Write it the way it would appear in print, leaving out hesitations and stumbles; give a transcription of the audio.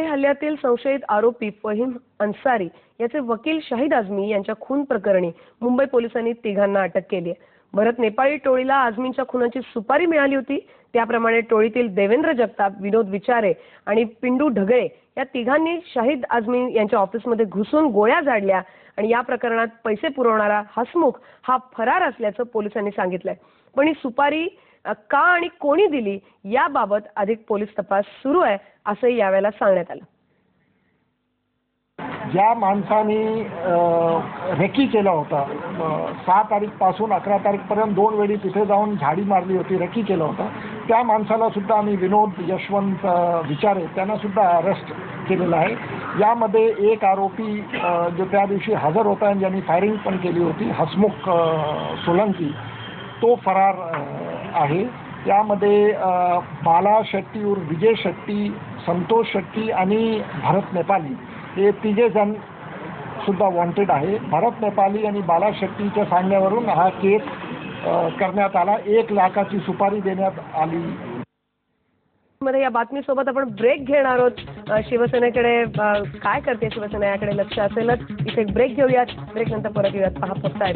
नेपाळी हल्ल्यातील संशयित आरोपी फहीम अन्सारी याचे वकील शाहिद आझमी यांच्या खून प्रकरणी मुंबई पोलिसांनी तिघांना अटक केली आहे। भरत नेपाळी टोळीला आझमींच्या खुनाची सुपारी मिळाली होती। त्याप्रमाणे टोळीतील देवेंद्र जगताप, विनोद विचारे आणि पिंडू ढगळे या तिघांनी शाहिद आझमी यांच्या ऑफिसमध्ये घुसून गोळ्या झाडल्या आणि या प्रकरणात पैसे पुरवणारा हसमुख हा फरार असल्याचं पोलिसांनी सांगितलंय। पण ही सुपारी का आणि कोणी दिली याबाबत अधिक पोलीस तपास सुरू आहे असंही यावेळेला सांगण्यात आलं। ज्या माणसाने रेकी केला होता 6 तारीखपासून 11 तारीखपर्यंत 2 वेळी तिथे जाऊन झाडी मारली होती, रेकी केला होता, त्या माणसाला सुद्धा आम्ही विनोद यशवंत विचारे त्यांना सुद्धा अरेस्ट केलेला आहे। यामध्ये एक आरोपी जो त्या दिवशी हजर होता आणि ज्यांनी फायरिंग पण केली होती, हसमुख सोलंकी, तो फरार आहे। यामध्ये बाला शेट्टी उर्फ विजय शेट्टी, संतोष शेट्टी आणि भरत नेपाळी हे तिघे जण सुद्धा वॉन्टेड आहे। भरत नेपाळी आणि बाला शेट्टीच्या सांगण्यावरून हा केस करण्यात आला। 1 लाखाची सुपारी देण्यात आली। मध्ये या बातमीसोबत आपण ब्रेक घेणार आहोत। शिवसेनेकडे काय करते शिवसेना याकडे लक्ष असेलच। इथे एक ब्रेक घेऊयात, ब्रेक नंतर परत येऊयात। पहा फक्त आहे।